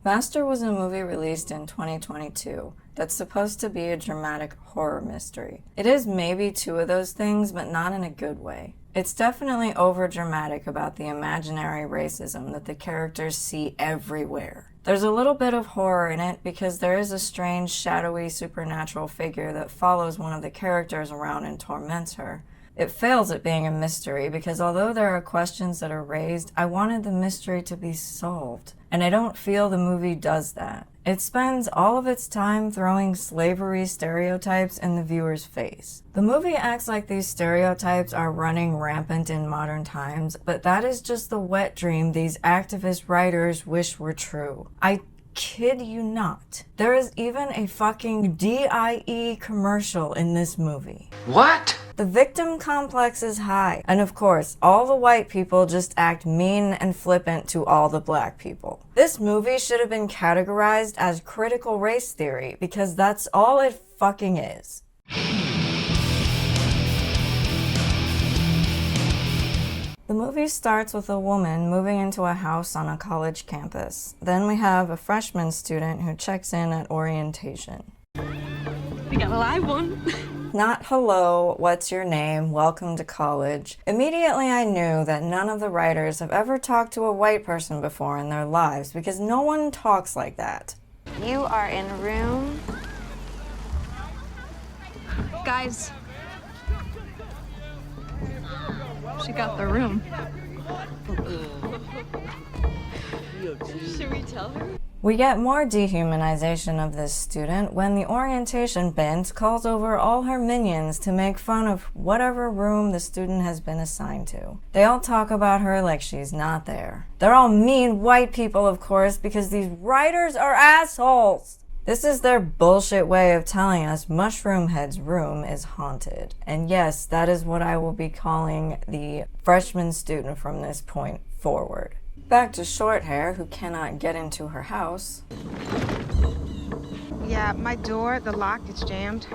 Master was a movie released in 2022 that's supposed to be a dramatic horror mystery. It is maybe two of those things, but not in a good way. It's definitely over-dramatic about the imaginary racism that the characters see everywhere. There's a little bit of horror in it because there is a strange, shadowy, supernatural figure that follows one of the characters around and torments her. It fails at being a mystery because although there are questions that are raised, I wanted the mystery to be solved. And I don't feel the movie does that. It spends all of its time throwing slavery stereotypes in the viewer's face. The movie acts like these stereotypes are running rampant in modern times, but that is just the wet dream these activist writers wish were true. I kid you not. There is even a fucking DIE commercial in this movie. What? The victim complex is high, and of course, all the white people just act mean and flippant to all the black people. This movie should have been categorized as critical race theory because that's all it fucking is. The movie starts with a woman moving into a house on a college campus. Then we have a freshman student who checks in at orientation. We got a live one. Not hello, what's your name, welcome to college. Immediately I knew that none of the writers have ever talked to a white person before in their lives because no one talks like that. You are in room... Guys. She got the room. Should we tell her? We get more dehumanization of this student when the orientation bent calls over all her minions to make fun of whatever room the student has been assigned to. They all talk about her like she's not there. They're all mean white people, of course, because these writers are assholes. This is their bullshit way of telling us Mushroom Head's room is haunted. And yes, that is what I will be calling the freshman student from this point forward. Back to Shorthair, who cannot get into her house. Yeah, my door, the lock, it's jammed.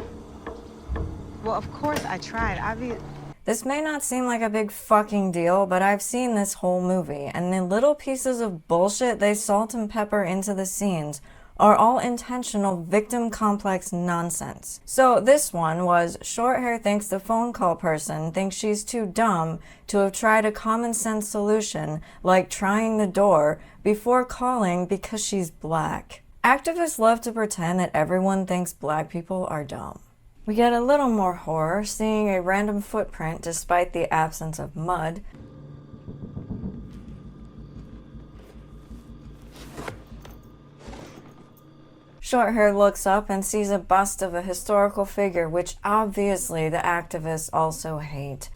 Well, of course I tried. This may not seem like a big fucking deal, but I've seen this whole movie, and the little pieces of bullshit they salt and pepper into the scenes are all intentional victim complex nonsense. So this one was Shorthair thinks the phone call person thinks she's too dumb to have tried a common sense solution like trying the door before calling because she's black. Activists love to pretend that everyone thinks black people are dumb. We get a little more horror seeing a random footprint despite the absence of mud. Shorthair looks up and sees a bust of a historical figure, which obviously the activists also hate.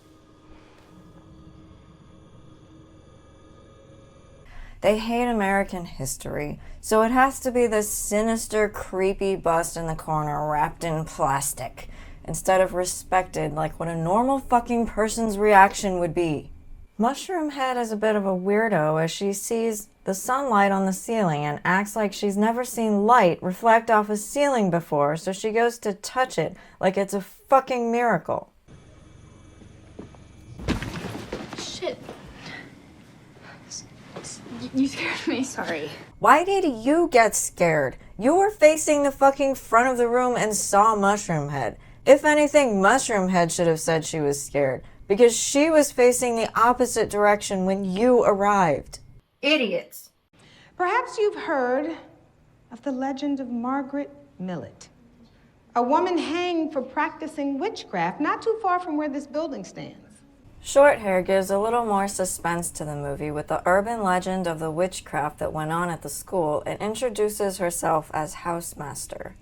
They hate American history, so it has to be this sinister, creepy bust in the corner wrapped in plastic, instead of respected like what a normal fucking person's reaction would be. Mushroom Head is a bit of a weirdo as she sees the sunlight on the ceiling and acts like she's never seen light reflect off a ceiling before, so she goes to touch it like it's a fucking miracle. Shit. You scared me. Sorry. Why did you get scared? You were facing the fucking front of the room and saw Mushroom Head. If anything, Mushroom Head should have said she was scared, because she was facing the opposite direction when you arrived. Idiots. Perhaps you've heard of the legend of Margaret Millet, a woman hanged for practicing witchcraft not too far from where this building stands. Shorthair gives a little more suspense to the movie with the urban legend of the witchcraft that went on at the school and introduces herself as housemaster.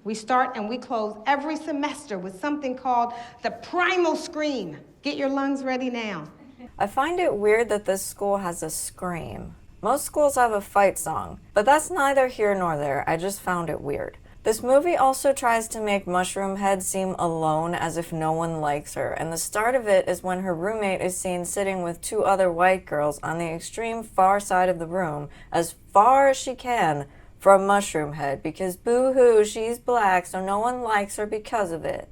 We start and we close every semester with something called the primal scream. Get your lungs ready now. I find it weird that this school has a scream. Most schools have a fight song, but that's neither here nor there. I just found it weird. This movie also tries to make Mushroom Head seem alone as if no one likes her, and the start of it is when her roommate is seen sitting with two other white girls on the extreme far side of the room, as far as she can from Mushroom Head, because boo-hoo, she's black, so no one likes her because of it.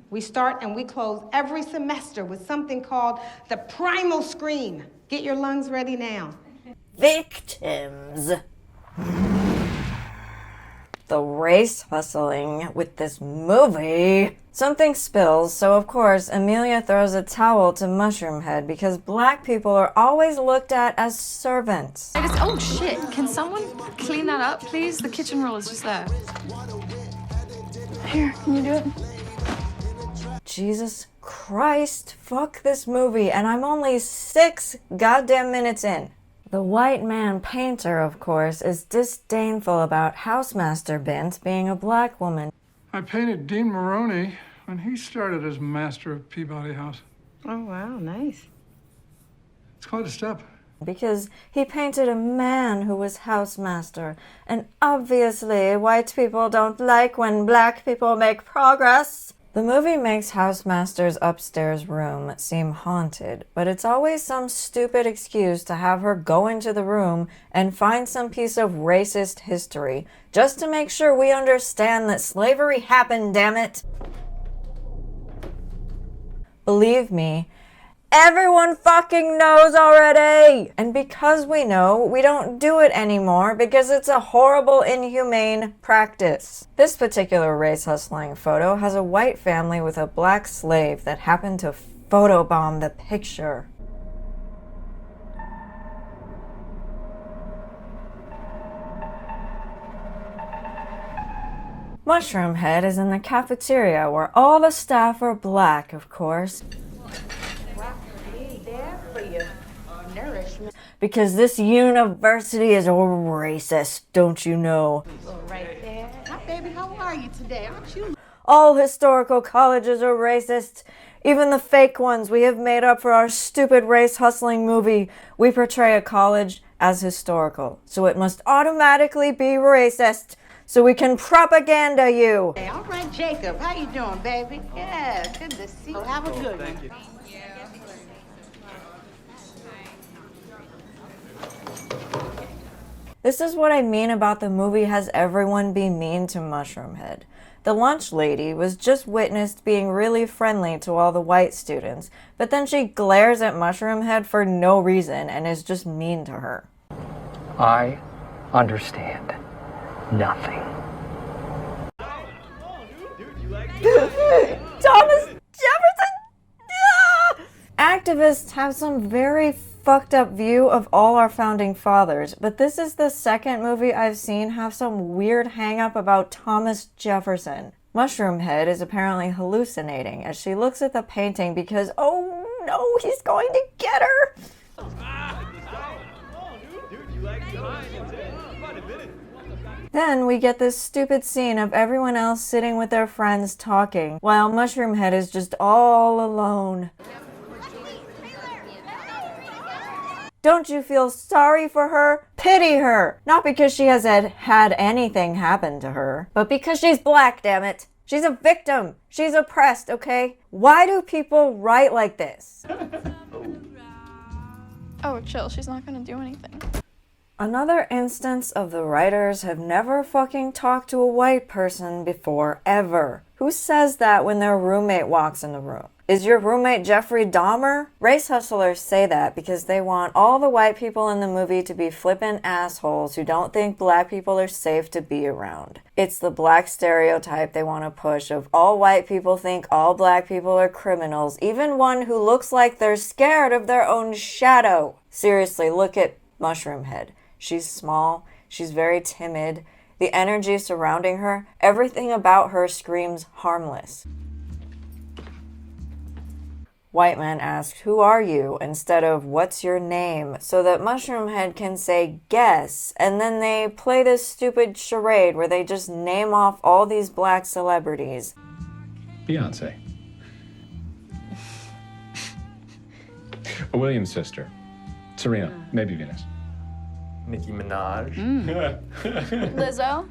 We start and we close every semester with something called the primal scream. Get your lungs ready now. Victims. The race hustling with this movie. Something spills, so of course Amelia throws a towel to Mushroomhead because black people are always looked at as servants. Oh shit, can someone clean that up, please? The kitchen roll is just there. Here, can you do it? Jesus Christ, fuck this movie, and I'm only 6 goddamn minutes in. The white man painter, of course, is disdainful about Housemaster Bint being a black woman. I painted Dean Maroney when he started as master of Peabody House. Oh, wow, nice. It's quite a step. Because he painted a man who was housemaster, and obviously white people don't like when black people make progress. The movie makes Housemaster's upstairs room seem haunted, but it's always some stupid excuse to have her go into the room and find some piece of racist history, just to make sure we understand that slavery happened, damn it. Believe me, everyone fucking knows already! And because we know, we don't do it anymore because it's a horrible, inhumane practice. This particular race hustling photo has a white family with a black slave that happened to photobomb the picture. Mushroomhead is in the cafeteria where all the staff are black, of course. Because this university is racist, don't you know? Right there. Hi, baby, how are you today? Aren't you? All historical colleges are racist. Even the fake ones we have made up for our stupid race hustling movie. We portray a college as historical, so it must automatically be racist, so we can propaganda you. Hey, all right, Jacob. How you doing, baby? Yeah, good to see you. Have a good one. This is what I mean about the movie has everyone be mean to Mushroomhead. The lunch lady was just witnessed being really friendly to all the white students, but then she glares at Mushroomhead for no reason and is just mean to her. I understand nothing. Thomas Jefferson! Yeah! Activists have some very fucked up view of all our founding fathers, but this is the second movie I've seen have some weird hang up about Thomas Jefferson. Mushroomhead is apparently hallucinating as she looks at the painting because, oh no, he's going to get her! Then we get this stupid scene of everyone else sitting with their friends talking, while Mushroomhead is just all alone. Don't you feel sorry for her? Pity her! Not because she has had anything happen to her, but because she's black, damn it. She's a victim. She's oppressed, okay? Why do people write like this? Oh, chill. She's not gonna do anything. Another instance of the writers have never fucking talked to a white person before, ever. Who says that when their roommate walks in the room? Is your roommate Jeffrey Dahmer? Race hustlers say that because they want all the white people in the movie to be flippant assholes who don't think black people are safe to be around. It's the black stereotype they want to push of all white people think all black people are criminals, even one who looks like they're scared of their own shadow. Seriously, look at Mushroomhead. She's small, she's very timid. The energy surrounding her, everything about her screams harmless. White man asked, "Who are you?" instead of "What's your name?" so that Mushroomhead can say, "Guess," and then they play this stupid charade where they just name off all these black celebrities. Beyonce. A Williams sister. Serena, maybe Venus. Nicki Minaj. Lizzo?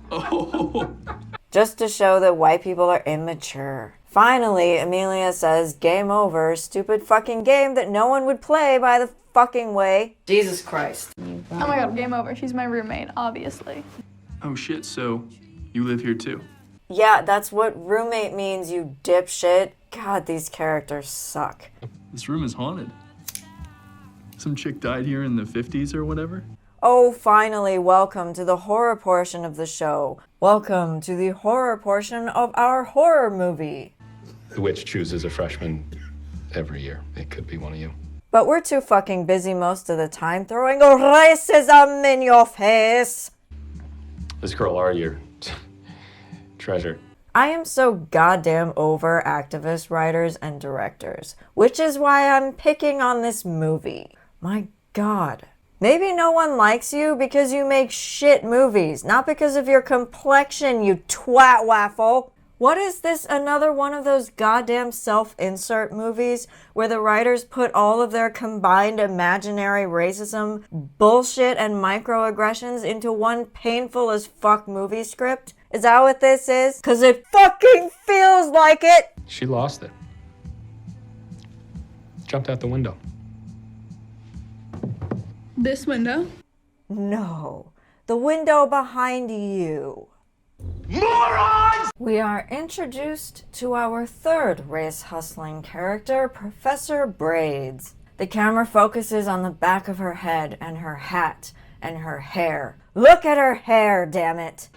Just to show that white people are immature. Finally, Amelia says, "Game over, stupid fucking game that no one would play by the fucking way." Jesus Christ. Oh my god, game over. She's my roommate, obviously. Oh shit, so you live here too? Yeah, that's what roommate means, you dipshit. God, these characters suck. This room is haunted. Some chick died here in the 50s or whatever? Oh, finally, welcome to the horror portion of the show. Welcome to the horror portion of our horror movie. The witch chooses a freshman every year. It could be one of you. But we're too fucking busy most of the time throwing racism in your face. This girl are your treasure. I am so goddamn over activist writers and directors, which is why I'm picking on this movie. My God. Maybe no one likes you because you make shit movies, not because of your complexion, you twat waffle. What is this, another one of those goddamn self-insert movies where the writers put all of their combined imaginary racism, bullshit, and microaggressions into one painful as fuck movie script? Is that what this is? 'Cause it fucking feels like it! She lost it. Jumped out the window. This window? No, the window behind you. Morons! We are introduced to our third race-hustling character, Professor Braids. The camera focuses on the back of her head and her hat and her hair. Look at her hair, damn it!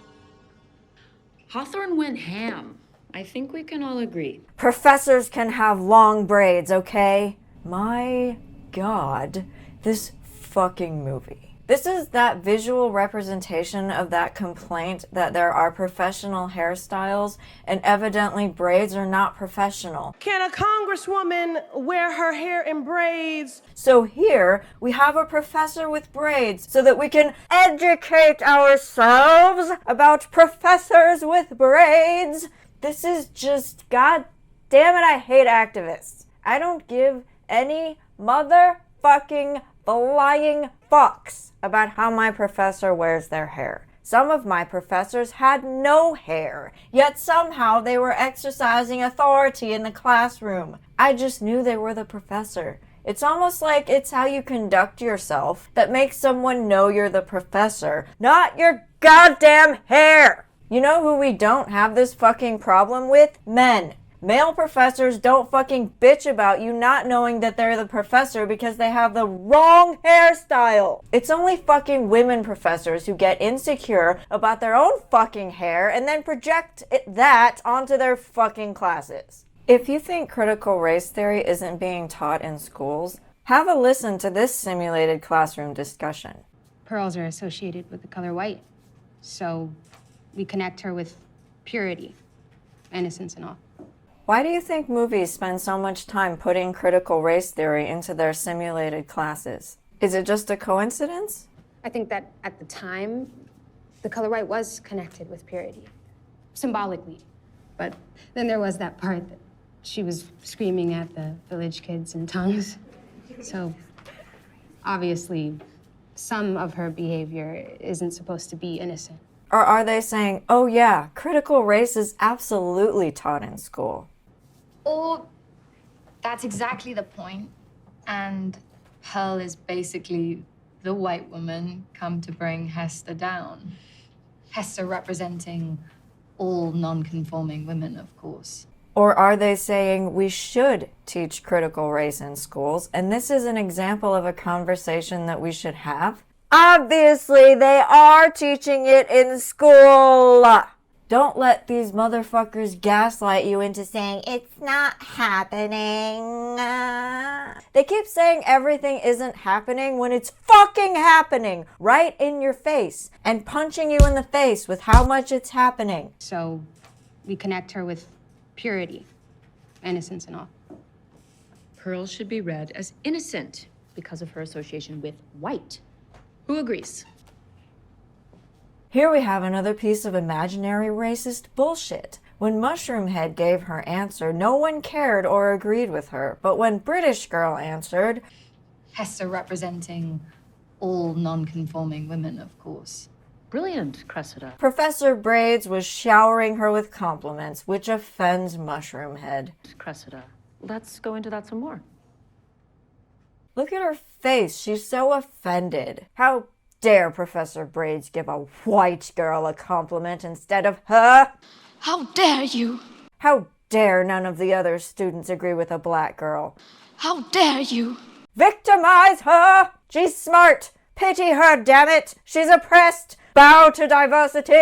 Hawthorne went ham. I think we can all agree. Professors can have long braids, okay? My God, this fucking movie. This is that visual representation of that complaint that there are professional hairstyles and evidently braids are not professional. Can a congresswoman wear her hair in braids? So here we have a professor with braids so that we can educate ourselves about professors with braids. This is just, God damn it, I hate activists. I don't give any motherfucking flying fucks about how my professor wears their hair. Some of my professors had no hair, yet somehow they were exercising authority in the classroom. I just knew they were the professor. It's almost like it's how you conduct yourself that makes someone know you're the professor, not your goddamn hair! You know who we don't have this fucking problem with? Men. Male professors don't fucking bitch about you not knowing that they're the professor because they have the wrong hairstyle. It's only fucking women professors who get insecure about their own fucking hair and then project that onto their fucking classes. If you think critical race theory isn't being taught in schools, have a listen to this simulated classroom discussion. Pearls are associated with the color white, so we connect her with purity, innocence and all. Why do you think movies spend so much time putting critical race theory into their simulated classes? Is it just a coincidence? I think that at the time, the color white was connected with purity, symbolically. But then there was that part that she was screaming at the village kids in tongues. So obviously, some of her behavior isn't supposed to be innocent. Or are they saying, oh yeah, critical race is absolutely taught in school? Or that's exactly the point, and Pearl is basically the white woman come to bring Hester down. Hester representing all non-conforming women, of course. Or are they saying we should teach critical race in schools, and this is an example of a conversation that we should have? Obviously, they are teaching it in school! Don't let these motherfuckers gaslight you into saying, it's not happening. They keep saying everything isn't happening when it's fucking happening right in your face and punching you in the face with how much it's happening. So we connect her with purity, innocence and all. Pearl should be read as innocent because of her association with white. Who agrees? Here we have another piece of imaginary racist bullshit. When Mushroomhead gave her answer, no one cared or agreed with her. But when British Girl answered, Hester representing all non-conforming women, of course. Brilliant, Cressida. Professor Braids was showering her with compliments, which offends Mushroomhead. Cressida, let's go into that some more. Look at her face. She's so offended. How dare Professor Braids give a white girl a compliment instead of her? How dare you? How dare none of the other students agree with a black girl? How dare you? Victimize her! She's smart. Pity her, damn it! She's oppressed! Bow to diversity!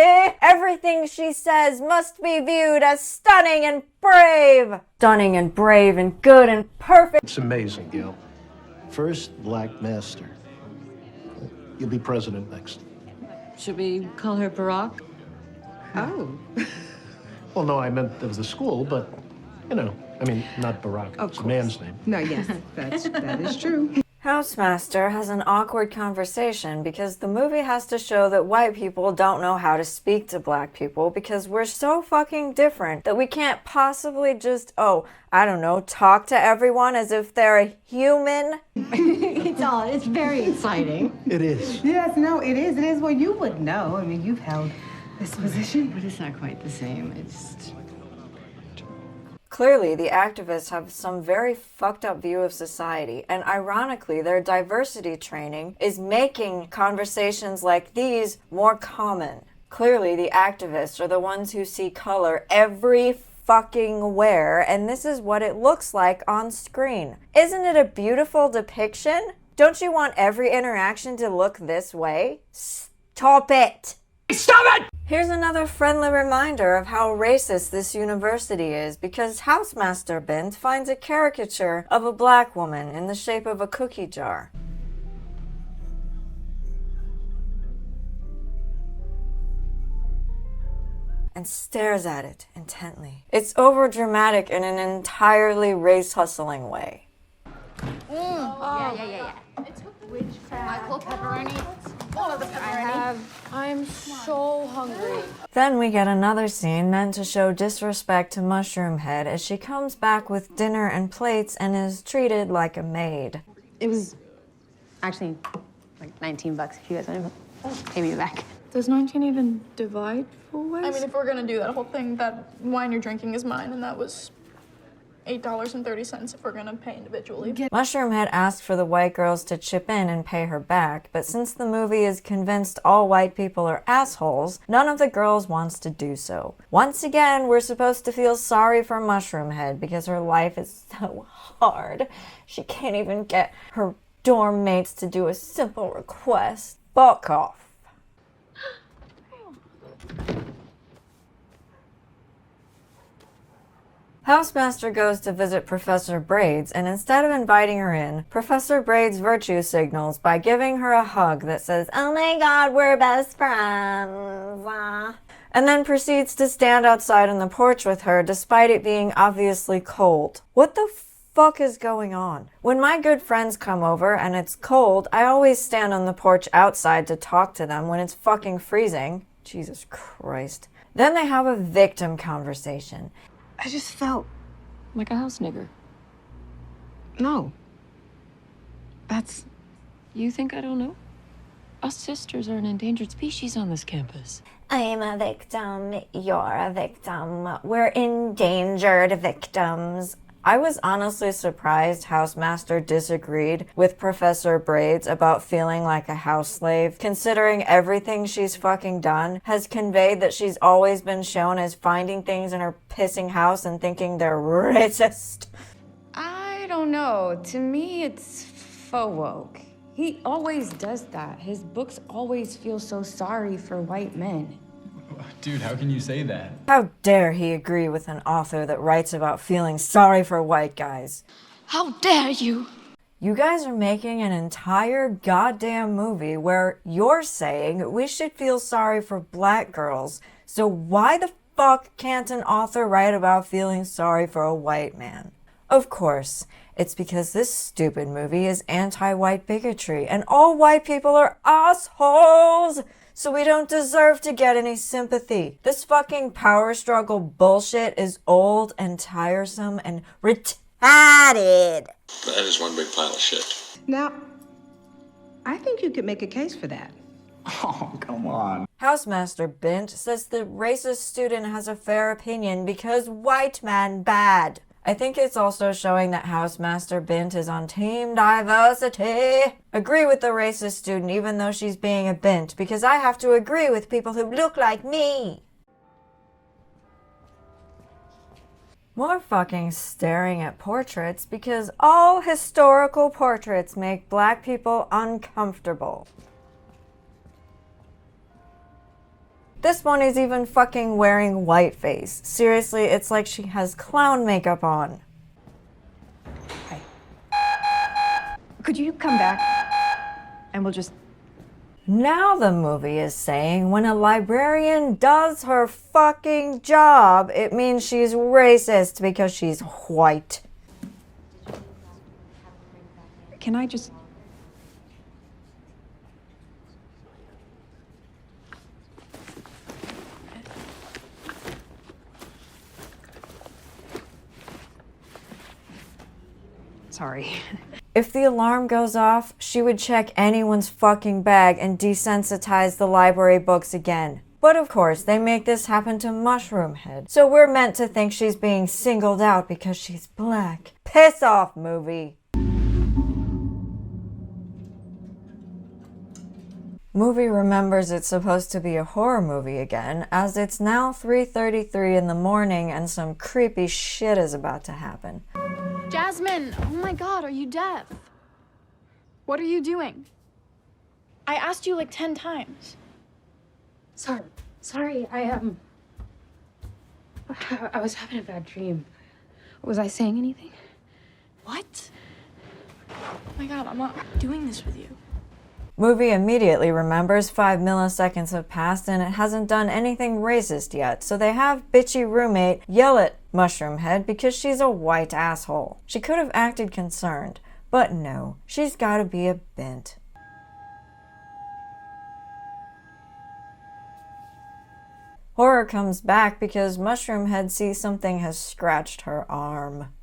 Everything she says must be viewed as stunning and brave! Stunning and brave and good and perfect. It's amazing, Gil. First black master. You'll be president next. Should we call her Barack? Oh. Well, no, I meant of the school, but, you know, I mean, not Barack. Of It's a course. man's name. No, yes, that is true. Housemaster has an awkward conversation because the movie has to show that white people don't know how to speak to black people because we're so fucking different that we can't possibly just, talk to everyone as if they're a human. It's very exciting. It is. Yes, no, it is. It is. Well, you would know. I mean, you've held this position. But it's not quite the same. Clearly, the activists have some very fucked up view of society, and ironically, their diversity training is making conversations like these more common. Clearly, the activists are the ones who see color every fucking where, and this is what it looks like on screen. Isn't it a beautiful depiction? Don't you want every interaction to look this way? Stop it! Stop it! Here's another friendly reminder of how racist this university is because Housemaster Bint finds a caricature of a black woman in the shape of a cookie jar. And stares at it intently. It's overdramatic in an entirely race-hustling way. Yeah. Michael pepperoni. All of the pepperoni. I'm so hungry. Then we get another scene meant to show disrespect to Mushroom Head as she comes back with dinner and plates and is treated like a maid. It was actually like $19 if you guys want to pay me back. Does 19 even divide full ways? I mean, if we're gonna do that whole thing, that wine you're drinking is mine, and that was $8.30 if we're gonna pay individually. Mushroom Head asked for the white girls to chip in and pay her back, but since the movie is convinced all white people are assholes, none of the girls wants to do so. Once again, we're supposed to feel sorry for Mushroom Head because her life is so hard. She can't even get her dorm mates to do a simple request. Fuck off. Housemaster goes to visit Professor Braids, and instead of inviting her in, Professor Braids virtue signals by giving her a hug that says, "Oh my god, we're best friends," and then proceeds to stand outside on the porch with her despite it being obviously cold. What the fuck is going on? When my good friends come over and it's cold, I always stand on the porch outside to talk to them when it's fucking freezing. Jesus Christ. Then they have a victim conversation. I just felt Like a house nigger. no. That's You think I don't know? Us sisters are an endangered species on this campus. I'm a victim, you're a victim, we're endangered victims. I was honestly surprised Housemaster disagreed with Professor Braids about feeling like a house slave, considering everything she's fucking done has conveyed that she's always been shown as finding things in her pissing house and thinking they're racist. I don't know. To me, it's faux woke. He always does that. His books always feel so sorry for white men. Dude, how can you say that? How dare he agree with an author that writes about feeling sorry for white guys? How dare you? You guys are making an entire goddamn movie where you're saying we should feel sorry for black girls, so why the fuck can't an author write about feeling sorry for a white man? Of course, it's because this stupid movie is anti-white bigotry and all white people are assholes! So we don't deserve to get any sympathy. This fucking power struggle bullshit is old and tiresome and retarded. That is one big pile of shit. Now, I think you could make a case for that. Oh, come on. Housemaster Bint says the racist student has a fair opinion because white man bad. I think it's also showing that Housemaster Bint is on team diversity. Agree with the racist student even though she's being a bint, because I have to agree with people who look like me. More fucking staring at portraits because all historical portraits make black people uncomfortable. This one is even fucking wearing whiteface. Seriously, it's like she has clown makeup on. Could you come back? And we'll just... Now the movie is saying when a librarian does her fucking job, it means she's racist because she's white. Can I just... Sorry. If the alarm goes off, she would check anyone's fucking bag and desensitize the library books again. But of course, they make this happen to Mushroomhead, so we're meant to think she's being singled out because she's black. Piss off, movie! Movie remembers it's supposed to be a horror movie again, as it's now 3:33 in the morning and some creepy shit is about to happen. Jasmine, oh my God, are you deaf? What are you doing? I asked you like 10 times. Sorry, I was having a bad dream. Was I saying anything? What? Oh my God, I'm not doing this with you. Movie immediately remembers 5 milliseconds have passed and it hasn't done anything racist yet, so they have bitchy roommate yell at Mushroomhead because she's a white asshole. She could have acted concerned, but no, she's gotta be a bint. Horror comes back because Mushroomhead sees something has scratched her arm.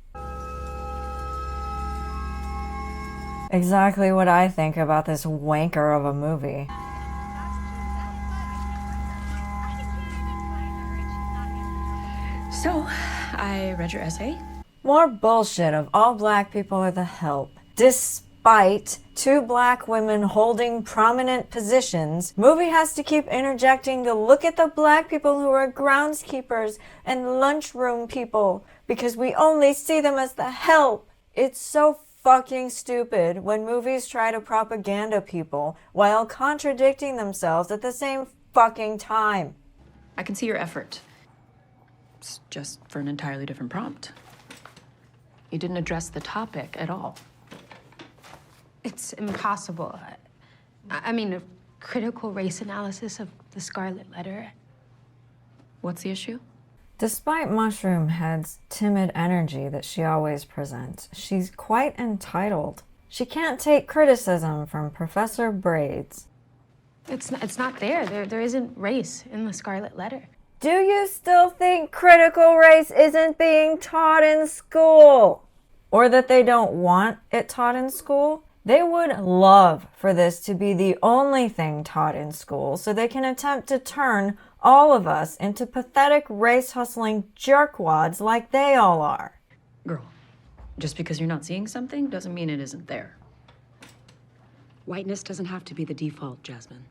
Exactly what I think about this wanker of a movie. So, I read your essay. More bullshit of all black people are the help. Despite 2 black women holding prominent positions, movie has to keep interjecting to look at the black people who are groundskeepers and lunchroom people because we only see them as the help. It's so fucking stupid when movies try to propaganda people while contradicting themselves at the same fucking time. I can see your effort. It's just for an entirely different prompt. You didn't address the topic at all. It's impossible. I mean, a critical race analysis of the Scarlet Letter. What's the issue? Despite Mushroomhead's timid energy that she always presents, she's quite entitled. She can't take criticism from Professor Braids. It's not there. There isn't race in the Scarlet Letter. Do you still think critical race isn't being taught in school? Or that they don't want it taught in school? They would love for this to be the only thing taught in school so they can attempt to turn all of us into pathetic race-hustling jerkwads like they all are. Girl, just because you're not seeing something doesn't mean it isn't there. Whiteness doesn't have to be the default, Jasmine.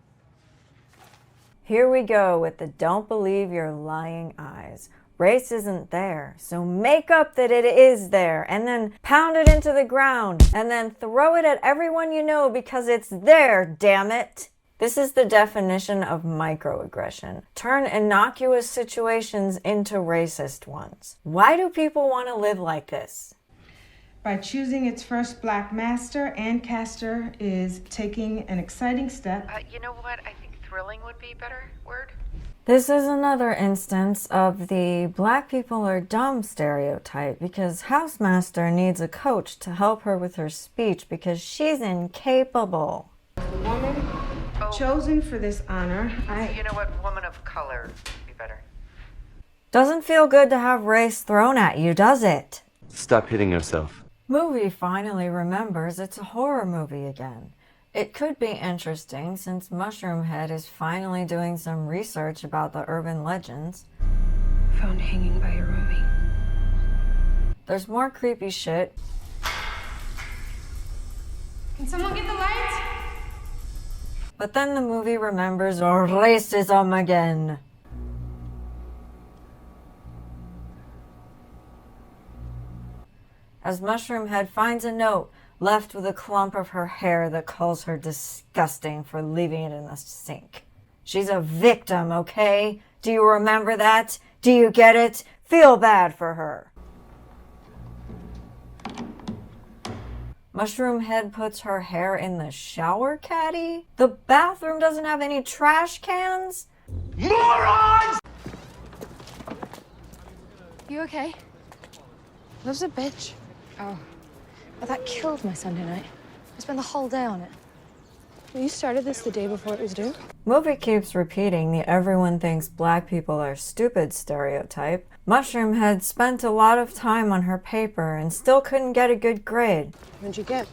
Here we go with the don't believe your lying eyes. Race isn't there, so make up that it is there, and then pound it into the ground, and then throw it at everyone you know because it's there, damn it! This is the definition of microaggression. Turn innocuous situations into racist ones. Why do people want to live like this? By choosing its first black master, Ann Castor is taking an exciting step. You know what? I think thrilling would be a better word. This is another instance of the black people are dumb stereotype because Housemaster needs a coach to help her with her speech because she's incapable. The woman chosen for this honor, You know what? Woman of color would be better. Doesn't feel good to have race thrown at you, does it? Stop hitting yourself. Movie finally remembers it's a horror movie again. It could be interesting since Mushroomhead is finally doing some research about the urban legends. Found hanging by a roommate. There's more creepy shit. Can someone get the lights? But then the movie remembers racism again. As Mushroomhead finds a note left with a clump of her hair that calls her disgusting for leaving it in the sink. She's a victim, okay? Do you remember that? Do you get it? Feel bad for her. Mushroom Head puts her hair in the shower caddy? The bathroom doesn't have any trash cans? Morons! You okay? Liv's a bitch. Oh. But that killed my Sunday night. I spent the whole day on it. Well, you started this the day before it was due? Movie keeps repeating the everyone thinks black people are stupid stereotype. Mushroom Head spent a lot of time on her paper and still couldn't get a good grade. What'd you get?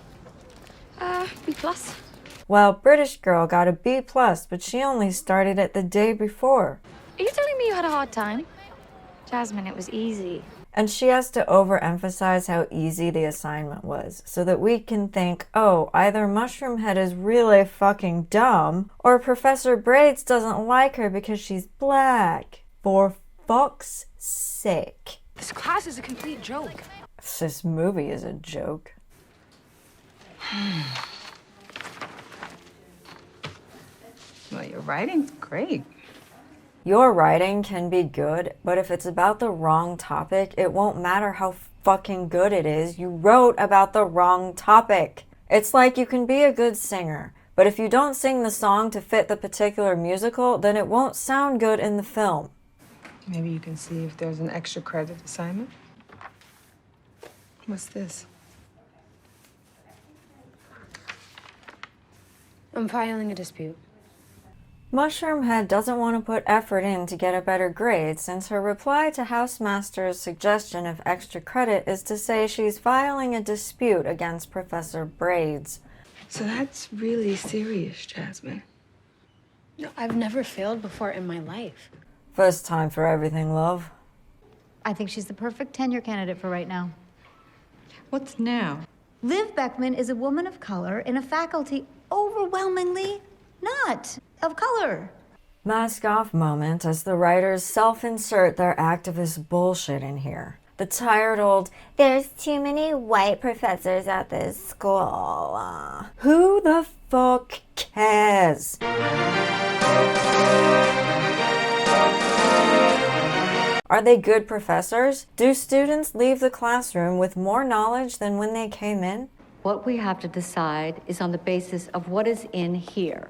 B+. Well, British girl got a B+, but she only started it the day before. Are you telling me you had a hard time? Jasmine, it was easy. And she has to overemphasize how easy the assignment was, so that we can think, oh, either Mushroom Head is really fucking dumb, or Professor Braids doesn't like her because she's black. For fuck's sake. This class is a complete joke. This movie is a joke. Well, your writing's great. Your writing can be good, but if it's about the wrong topic, it won't matter how fucking good it is. You wrote about the wrong topic. It's like you can be a good singer, but if you don't sing the song to fit the particular musical, then it won't sound good in the film. Maybe you can see if there's an extra credit assignment. What's this? I'm filing a dispute. Mushroom Head doesn't want to put effort in to get a better grade, since her reply to Housemaster's suggestion of extra credit is to say she's filing a dispute against Professor Braids. So that's really serious, Jasmine. No, I've never failed before in my life. First time for everything, love. I think she's the perfect tenure candidate for right now. What's now? Liv Beckman is a woman of color in a faculty overwhelmingly not of color. Mask off moment as the writers self-insert their activist bullshit in here. The tired old, there's too many white professors at this school. Who the fuck cares? Are they good professors? Do students leave the classroom with more knowledge than when they came in? What we have to decide is on the basis of what is in here.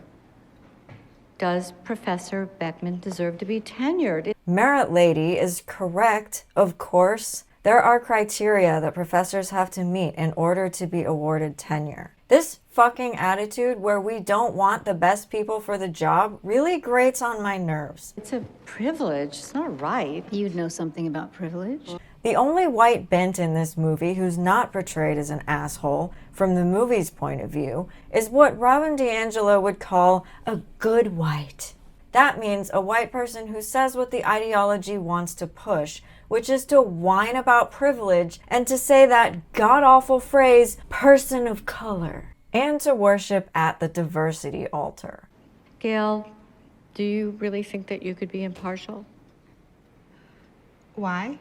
Does Professor Beckman deserve to be tenured? Merit Lady is correct, of course. There are criteria that professors have to meet in order to be awarded tenure. This fucking attitude where we don't want the best people for the job really grates on my nerves. It's a privilege. It's not right. You'd know something about privilege. The only white bent in this movie who's not portrayed as an asshole, from the movie's point of view, is what Robin DiAngelo would call a good white. That means a white person who says what the ideology wants to push, which is to whine about privilege and to say that god-awful phrase, person of color, and to worship at the diversity altar. Gail, do you really think that you could be impartial? Why?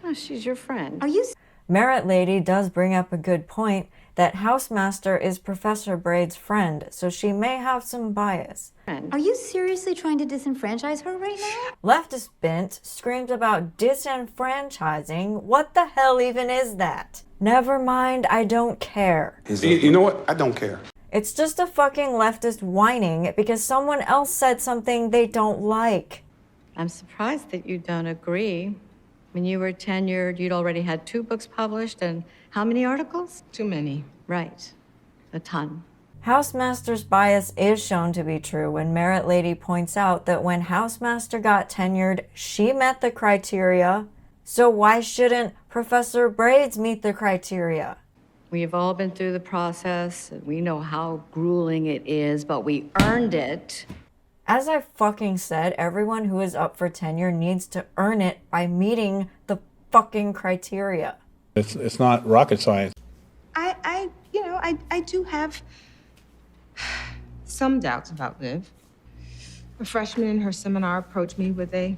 Oh, she's your friend. Are you? Merit Lady does bring up a good point that Housemaster is Professor Braid's friend, so she may have some bias. Are you seriously trying to disenfranchise her right now? Leftist Bent screams about disenfranchising. What the hell even is that? Never mind, I don't care. You know what? I don't care. It's just a fucking leftist whining because someone else said something they don't like. I'm surprised that you don't agree. When you were tenured, you'd already had 2 books published, and how many articles? Too many. Right. A ton. Housemaster's bias is shown to be true when Merit Lady points out that when Housemaster got tenured, she met the criteria. So why shouldn't Professor Braids meet the criteria? We've all been through the process. We know how grueling it is, but we earned it. As I fucking said, everyone who is up for tenure needs to earn it by meeting the fucking criteria. It's not rocket science. I do have some doubts about Liv. A freshman in her seminar approached me with a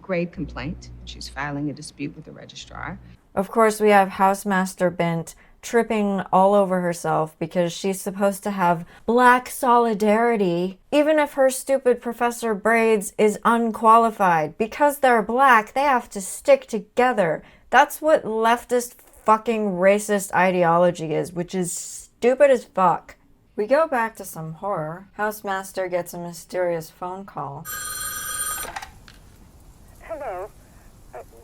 grade complaint. She's filing a dispute with the registrar. Of course, we have Housemaster Bent tripping all over herself because she's supposed to have black solidarity, even if her stupid Professor Braids is unqualified. Because they're black, they have to stick together. That's what leftist fucking racist ideology is, which is stupid as fuck. We go back to some horror. Housemaster gets a mysterious phone call. Hello,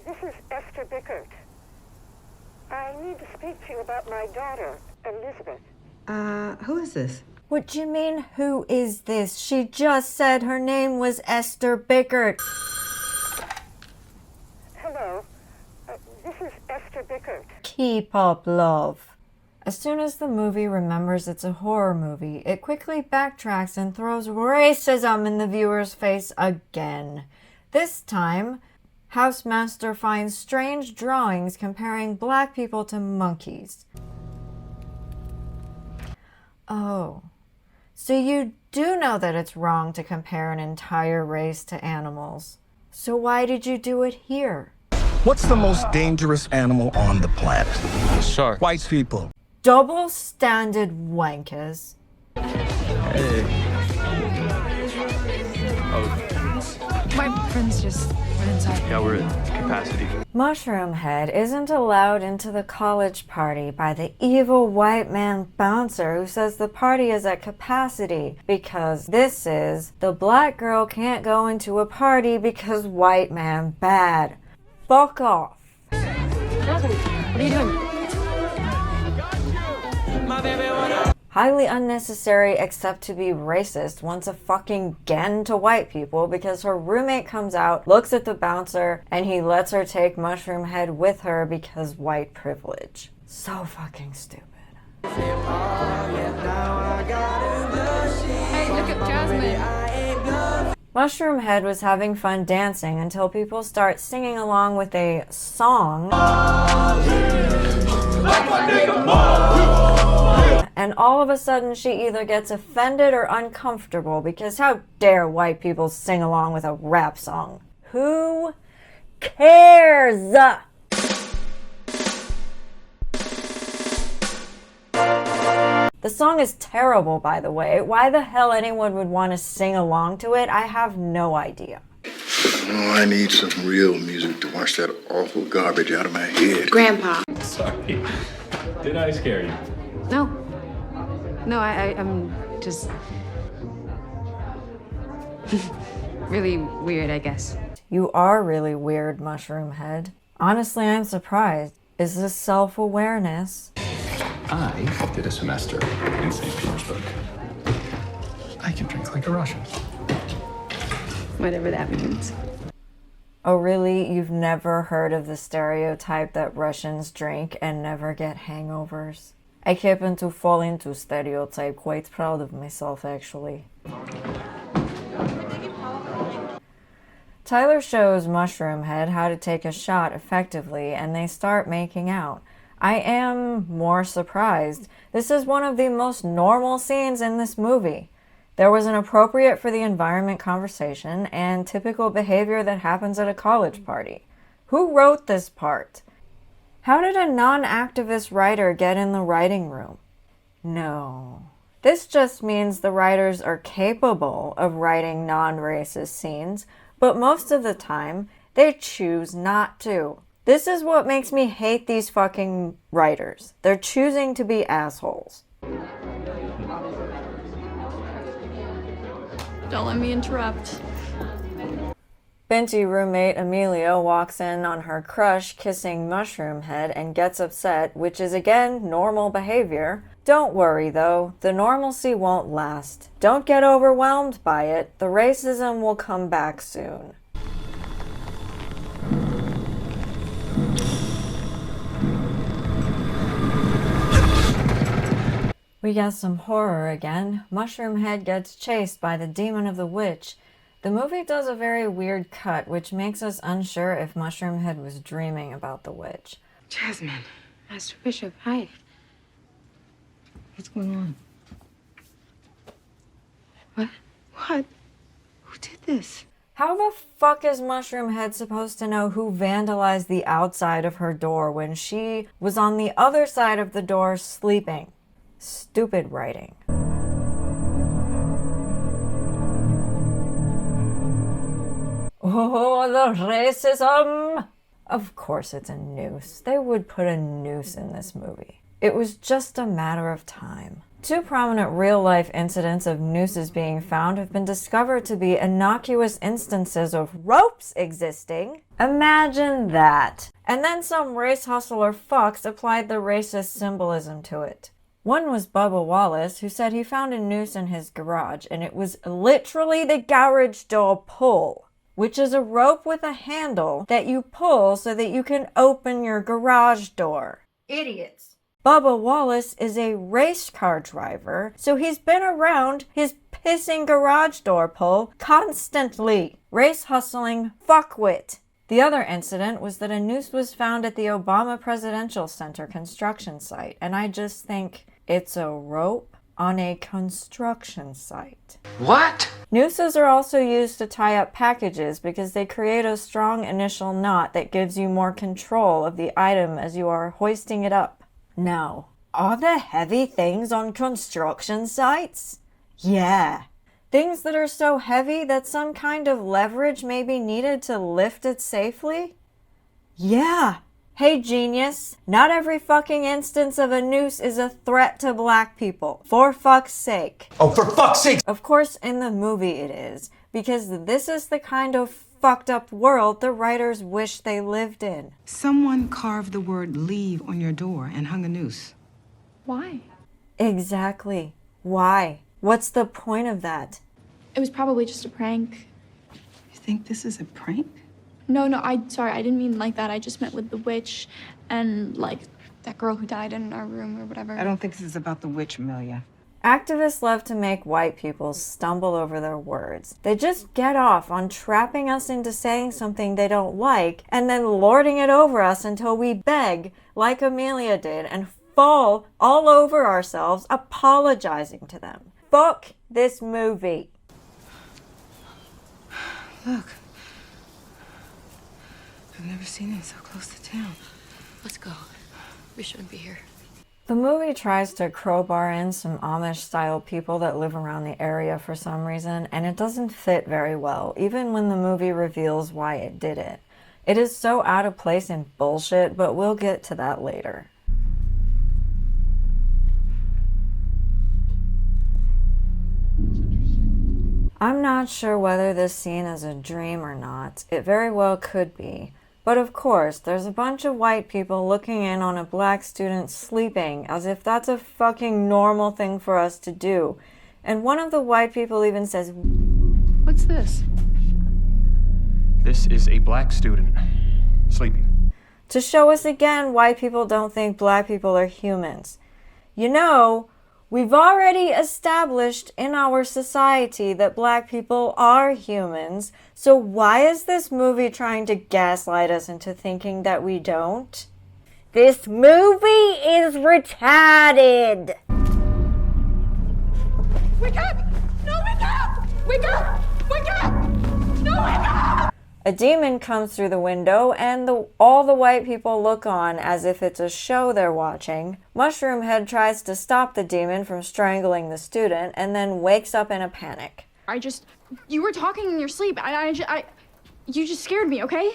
this is Esther Bickert. I need to speak to you about my daughter, Elizabeth. Who is this? What do you mean, who is this? She just said her name was Esther Bickert. Hello, this is Esther Bickert. Keep up, love. As soon as the movie remembers it's a horror movie, it quickly backtracks and throws racism in the viewer's face again. This time, Housemaster finds strange drawings comparing black people to monkeys. Oh, so you do know that it's wrong to compare an entire race to animals. So why did you do it here? What's the most dangerous animal on the planet? A shark. White people. Double-standard wankers. Hey. Oh. My friends just went inside. Yeah, we're at capacity. Mushroomhead isn't allowed into the college party by the evil white man bouncer who says the party is at capacity because this is the black girl can't go into a party because white man bad. Fuck off. Jasmine, what are you doing? Highly unnecessary except to be racist wants a fucking gen to white people because her roommate comes out, looks at the bouncer, and he lets her take Mushroomhead with her because white privilege. So fucking stupid. Hey, look at Jasmine. Mushroomhead was having fun dancing until people start singing along with a song. And all of a sudden she either gets offended or uncomfortable because how dare white people sing along with a rap song? Who cares? The song is terrible, by the way. Why the hell anyone would want to sing along to it, I have no idea. Oh, I need some real music to wash that awful garbage out of my head. Grandpa. Sorry. Did I scare you? No. No, I'm just really weird, I guess. You are really weird, Mushroomhead. Honestly, I'm surprised. Is this self-awareness? I did a semester in St. Petersburg. I can drink like a Russian. Whatever that means. Oh, really? You've never heard of the stereotype that Russians drink and never get hangovers? I happen to fall into stereotype, quite proud of myself, actually. Tyler shows Mushroomhead how to take a shot effectively, and they start making out. I am more surprised. This is one of the most normal scenes in this movie. There was an appropriate for the environment conversation and typical behavior that happens at a college party. Who wrote this part? How did a non-activist writer get in the writing room? No. This just means the writers are capable of writing non-racist scenes, but most of the time, they choose not to. This is what makes me hate these fucking writers. They're choosing to be assholes. Don't let me interrupt. Binty roommate Amelia walks in on her crush kissing Mushroomhead and gets upset, which is again normal behavior. Don't worry though, the normalcy won't last. Don't get overwhelmed by it, the racism will come back soon. We got some horror again. Mushroomhead gets chased by the demon of the witch. The movie does a very weird cut, which makes us unsure if Mushroomhead was dreaming about the witch. Jasmine. Master Bishop, hi. What's going on? What? What? Who did this? How the fuck is Mushroom Head supposed to know who vandalized the outside of her door when she was on the other side of the door sleeping? Stupid writing. Oh, the racism! Of course it's a noose. They would put a noose in this movie. It was just a matter of time. 2 prominent real-life incidents of nooses being found have been discovered to be innocuous instances of ropes existing. Imagine that. And then some race hustler fucks applied the racist symbolism to it. One was Bubba Wallace, who said he found a noose in his garage, and it was literally the garage door pull, which is a rope with a handle that you pull so that you can open your garage door. Idiots. Bubba Wallace is a race car driver, so he's been around his pissing garage door pull constantly. Race hustling fuckwit. The other incident was that a noose was found at the Obama Presidential Center construction site, and I just think it's a rope on a construction site. What? Nooses are also used to tie up packages because they create a strong initial knot that gives you more control of the item as you are hoisting it up. Now, are there heavy things on construction sites? Yeah. Things that are so heavy that some kind of leverage may be needed to lift it safely? Yeah. Hey, genius. Not every fucking instance of a noose is a threat to black people. For fuck's sake. Oh, for fuck's sake! Of course, in the movie it is, because this is the kind of fucked up world the writers wish they lived in. Someone carved the word leave on your door and hung a noose. Why? Exactly. Why? What's the point of that? It was probably just a prank. You think this is a prank? No, sorry, I didn't mean like that. I just meant with the witch and, like, that girl who died in our room or whatever. I don't think this is about the witch, Amelia. Activists love to make white people stumble over their words. They just get off on trapping us into saying something they don't like and then lording it over us until we beg, like Amelia did, and fall all over ourselves apologizing to them. Fuck this movie. Look. I've never seen it so close to town. Let's go. We shouldn't be here. The movie tries to crowbar in some Amish-style people that live around the area for some reason, and it doesn't fit very well, even when the movie reveals why it did it. It is so out of place and bullshit, but we'll get to that later. I'm not sure whether this scene is a dream or not. It very well could be. But of course, there's a bunch of white people looking in on a black student sleeping as if that's a fucking normal thing for us to do. And one of the white people even says, What's this? This is a black student sleeping. To show us again white people don't think black people are humans. You know, we've already established in our society that black people are humans, so why is this movie trying to gaslight us into thinking that we don't? This movie is retarded! Wake up! No, wake up! Wake up! Wake up! No, wake up! A demon comes through the window, and all the white people look on as if it's a show they're watching. Mushroom Head tries to stop the demon from strangling the student, and then wakes up in a panic. You were talking in your sleep. You just scared me, okay?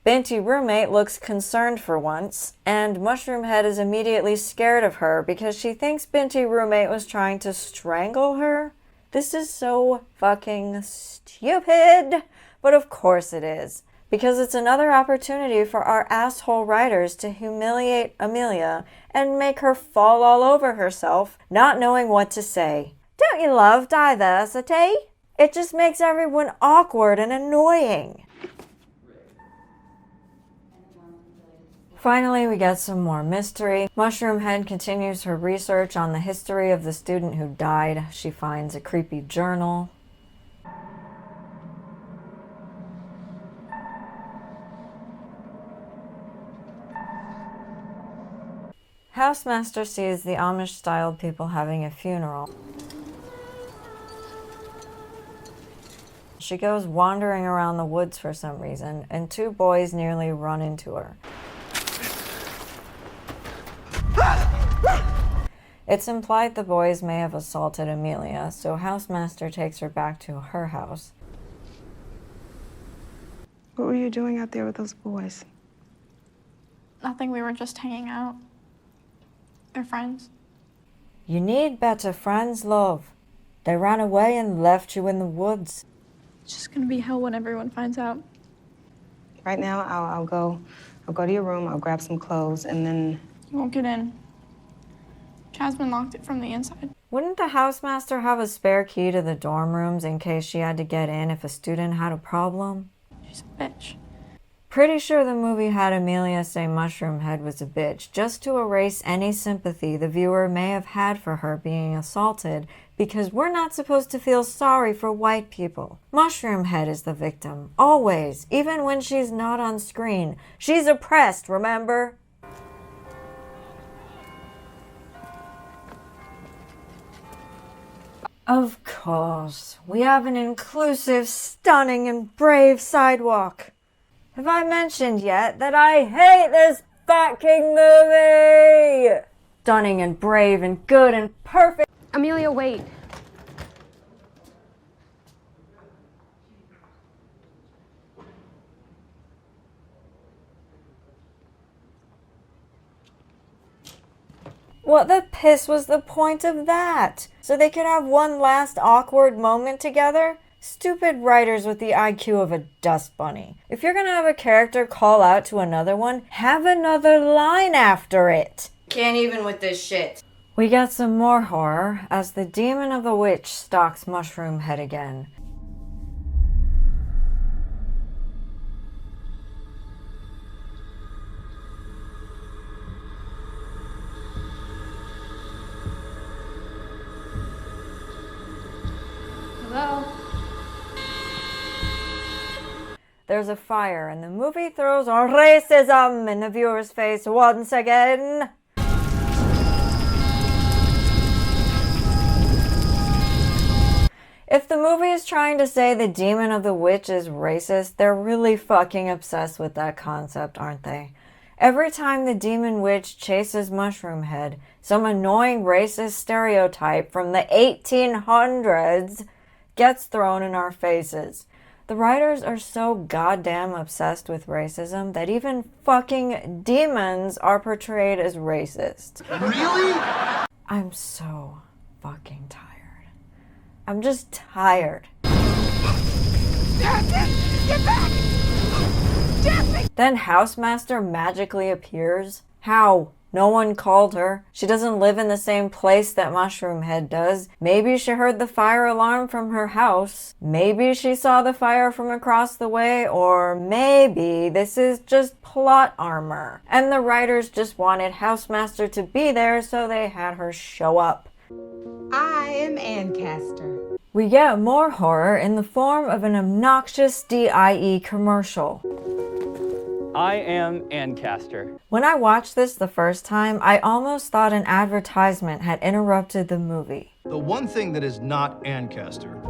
Binti Roommate looks concerned for once, and Mushroom Head is immediately scared of her because she thinks Binti Roommate was trying to strangle her. This is so fucking stupid, but of course it is, because it's another opportunity for our asshole writers to humiliate Amelia and make her fall all over herself, not knowing what to say. Don't you love diversity? It just makes everyone awkward and annoying. Finally, we get some more mystery. Mushroom Head continues her research on the history of the student who died. She finds a creepy journal. Housemaster sees the Amish-styled people having a funeral. she goes wandering around the woods for some reason, and two boys nearly run into her. It's implied the boys may have assaulted Amelia, so Housemaster takes her back to her house. What were you doing out there with those boys? Nothing, we were just hanging out. They're friends. You need better friends, love. They ran away and left you in the woods. It's just gonna be hell when everyone finds out. Right now, I'll go to your room, I'll grab some clothes, and then... You won't get in. Jasmine locked it from the inside. Wouldn't the housemaster have a spare key to the dorm rooms in case she had to get in if a student had a problem? She's a bitch. Pretty sure the movie had Amelia say Mushroom Head was a bitch, just to erase any sympathy the viewer may have had for her being assaulted, because we're not supposed to feel sorry for white people. Mushroom Head is the victim, always, even when she's not on screen. She's oppressed, remember? Of course, we have an inclusive, stunning, and brave sidewalk. Have I mentioned yet that I hate this fucking movie? Stunning and brave and good and perfect. Amelia, wait. What the piss was the point of that? So they could have one last awkward moment together? Stupid writers with the IQ of a dust bunny. If you're gonna have a character call out to another one, have another line after it. Can't even with this shit. We get some more horror as the demon of the witch stalks Mushroom Head again. Hello? There's a fire, and the movie throws racism in the viewer's face once again. If the movie is trying to say the demon of the witch is racist, they're really fucking obsessed with that concept, aren't they? Every time the demon witch chases Mushroom Head, some annoying racist stereotype from the 1800s gets thrown in our faces. The writers are so goddamn obsessed with racism that even fucking demons are portrayed as racist. Really? I'm so fucking tired. I'm just tired. Get back! Jasmine! Then Housemaster magically appears? How? No one called her. She doesn't live in the same place that Mushroom Head does. Maybe she heard the fire alarm from her house. Maybe she saw the fire from across the way, or maybe this is just plot armor. And the writers just wanted Housemaster to be there, so they had her show up. I am Ancaster. We get more horror in the form of an obnoxious DIE commercial. I am Ancaster. When I watched this the first time, I almost thought an advertisement had interrupted the movie. The one thing that is not Ancaster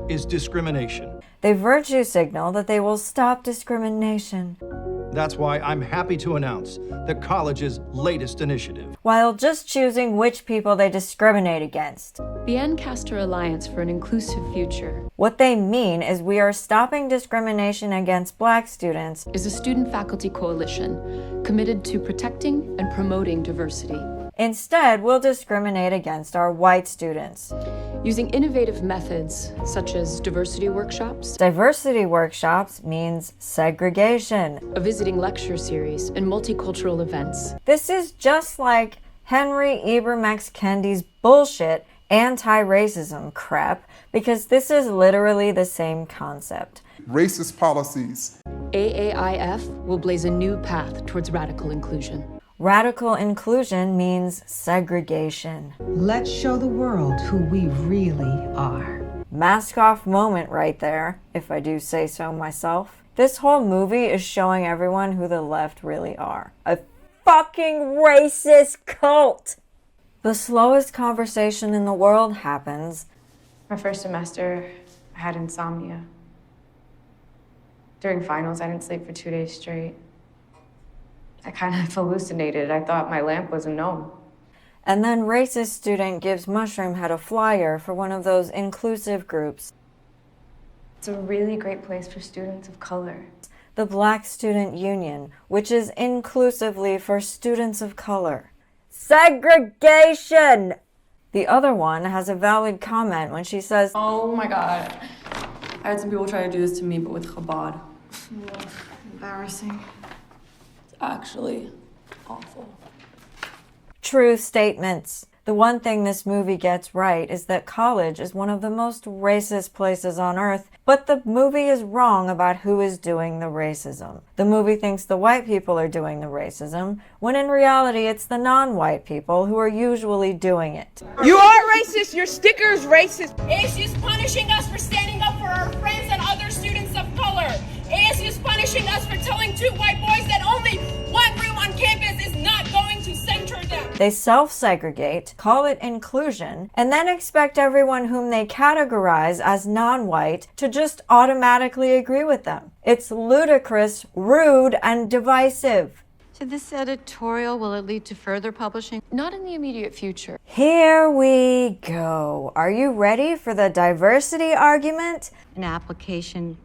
is discrimination. They virtue signal that they will stop discrimination. That's why I'm happy to announce the college's latest initiative. While just choosing which people they discriminate against. The Ancaster Alliance for an Inclusive Future. What they mean is we are stopping discrimination against Black students. Is a student-faculty coalition committed to protecting and promoting diversity. Instead, we'll discriminate against our white students. Using innovative methods such as diversity workshops. Diversity workshops means segregation. A visiting lecture series and multicultural events. This is just like Henry Ibram Kendi's bullshit anti-racism crap, because this is literally the same concept. Racist policies. AAIF will blaze a new path towards radical inclusion. Radical inclusion means segregation. Let's show the world who we really are. Mask off moment right there, if I do say so myself. This whole movie is showing everyone who the left really are. A fucking racist cult! The slowest conversation in the world happens. My first semester, I had insomnia. During finals, I didn't sleep for 2 days straight. I kind of hallucinated. I thought my lamp was a gnome. And then racist student gives Mushroomhead a flyer for one of those inclusive groups. It's a really great place for students of color. The Black Student Union, which is inclusively for students of color. Segregation! The other one has a valid comment when she says, "Oh my god. I had some people try to do this to me, but with Chabad. Embarrassing. It's actually awful." True statements. The one thing this movie gets right is that college is one of the most racist places on earth, but the movie is wrong about who is doing the racism. The movie thinks the white people are doing the racism, when in reality it's the non-white people who are usually doing it. You are racist, your sticker's racist. ASU's punishing us for standing up for our friends and other students of color. ASU's punishing us for telling two white boys that only one room on campus is not going to center them. They self-segregate, call it inclusion, and then expect everyone whom they categorize as non-white to just automatically agree with them. It's ludicrous, rude, and divisive. So this editorial, will it lead to further publishing? Not in the immediate future. Here we go. Are you ready for the diversity argument? An application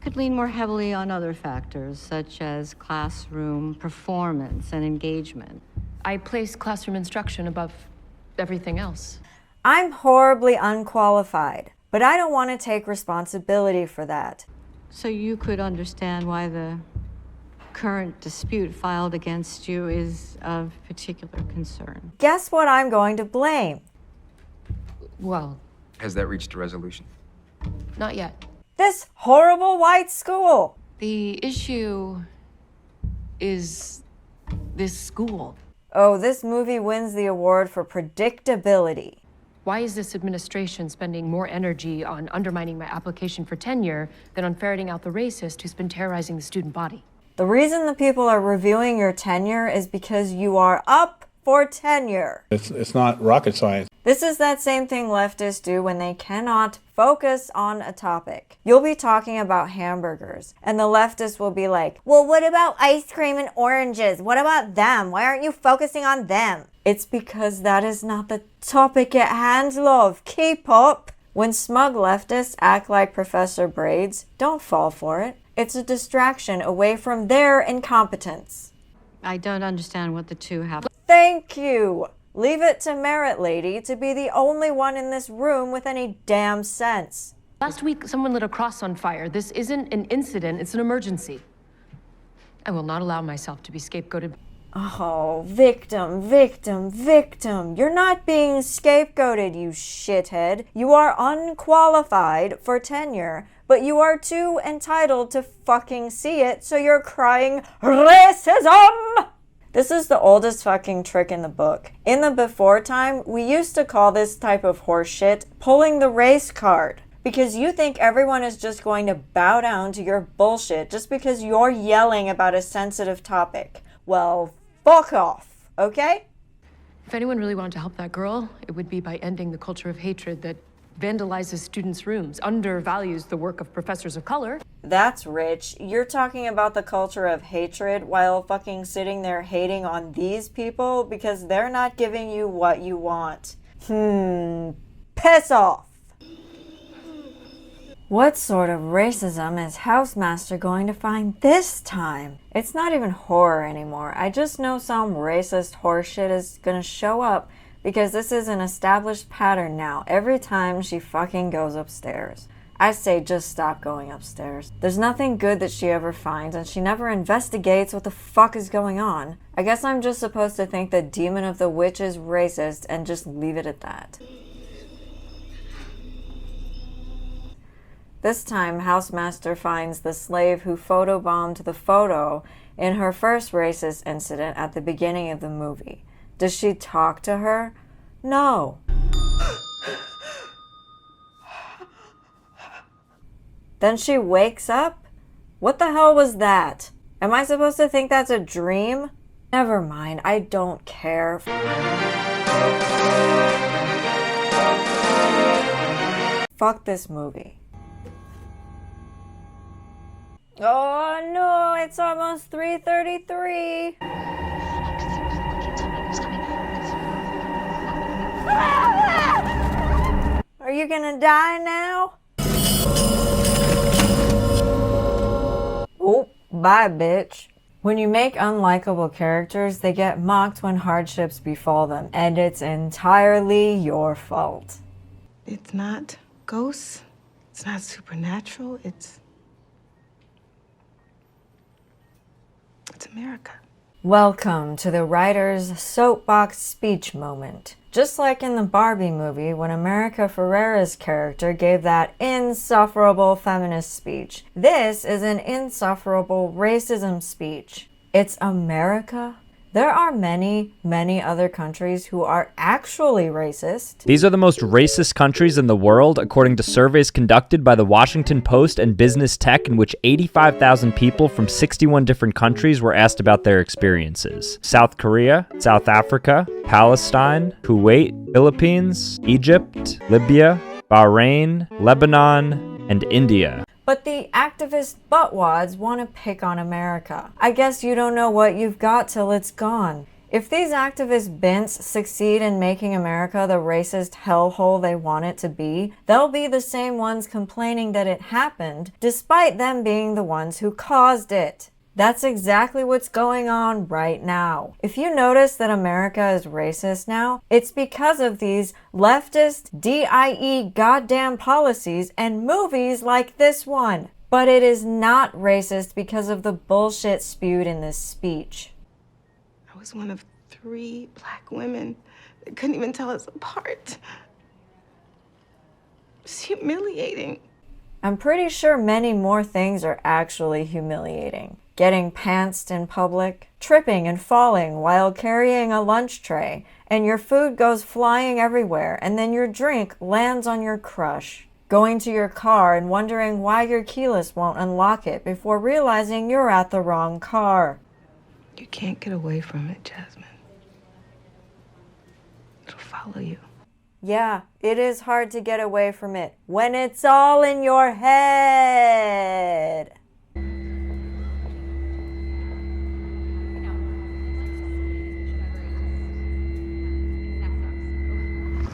could lean more heavily on other factors, such as classroom performance and engagement. I place classroom instruction above everything else. I'm horribly unqualified, but I don't want to take responsibility for that. So you could understand why the current dispute filed against you is of particular concern. Guess what I'm going to blame? Well, Has that reached a resolution? not yet. This horrible white school. The issue is this school. Oh, this movie wins the award for predictability. Why is this administration spending more energy on undermining my application for tenure than on ferreting out the racist who's been terrorizing the student body? The reason the people are reviewing your tenure is because you are up for tenure. It's not rocket science. This is that same thing leftists do when they cannot focus on a topic. You'll be talking about hamburgers, and the leftists will be like, well, what about ice cream and oranges? What about them? Why aren't you focusing on them? It's because that is not the topic at hand, love. Keep up. When smug leftists act like Professor Braids, don't fall for it. It's a distraction away from their incompetence. I don't understand what the two have. Thank you. Leave it to Merit Lady to be the only one in this room with any damn sense. Last week, someone lit a cross on fire. This isn't an incident, it's an emergency. I will not allow myself to be scapegoated. Oh, victim, victim, victim. You're not being scapegoated, you shithead. You are unqualified for tenure, but you are too entitled to fucking see it, so you're crying racism! This is the oldest fucking trick in the book. In the before time, we used to call this type of horseshit pulling the race card. Because you think everyone is just going to bow down to your bullshit just because you're yelling about a sensitive topic. Well, fuck off, okay? If anyone really wanted to help that girl, it would be by ending the culture of hatred that vandalizes students' rooms, undervalues the work of professors of color. That's rich. You're talking about the culture of hatred while fucking sitting there hating on these people because they're not giving you what you want. Piss off. What sort of racism is Housemaster going to find this time? It's not even horror anymore. I just know some racist horseshit is gonna show up because this is an established pattern now every time she fucking goes upstairs. I say just stop going upstairs. There's nothing good that she ever finds and she never investigates what the fuck is going on. I guess I'm just supposed to think the demon of the witch is racist and just leave it at that. This time, Housemaster finds the slave who photobombed the photo in her first racist incident at the beginning of the movie. Does she talk to her? No. Then she wakes up? What the hell was that? Am I supposed to think that's a dream? Never mind, I don't care. Fuck this movie. Oh no, it's almost 3:33. Are you gonna die now? Oh, bye, bitch. When you make unlikable characters, they get mocked when hardships befall them, and it's entirely your fault. It's not ghosts. It's not supernatural. It's America. Welcome to the writer's soapbox speech moment. Just like in the Barbie movie, when America Ferrera's character gave that insufferable feminist speech, this is an insufferable racism speech. It's America. There are many, many other countries who are actually racist. These are the most racist countries in the world, according to surveys conducted by the Washington Post and Business Tech, in which 85,000 people from 61 different countries were asked about their experiences. South Korea, South Africa, Palestine, Kuwait, Philippines, Egypt, Libya, Bahrain, Lebanon, and India. But the activist buttwads want to pick on America. I guess you don't know what you've got till it's gone. If these activist bints succeed in making America the racist hellhole they want it to be, they'll be the same ones complaining that it happened, despite them being the ones who caused it. That's exactly what's going on right now. If you notice that America is racist now, it's because of these leftist DIE goddamn policies and movies like this one. But it is not racist because of the bullshit spewed in this speech. I was one of 3 black women that couldn't even tell us apart. It's humiliating. I'm pretty sure many more things are actually humiliating. Getting pantsed in public, tripping and falling while carrying a lunch tray, and your food goes flying everywhere, and then your drink lands on your crush. Going to your car and wondering why your keyless won't unlock it before realizing you're at the wrong car. You can't get away from it, Jasmine. It'll follow you. Yeah, it is hard to get away from it when it's all in your head.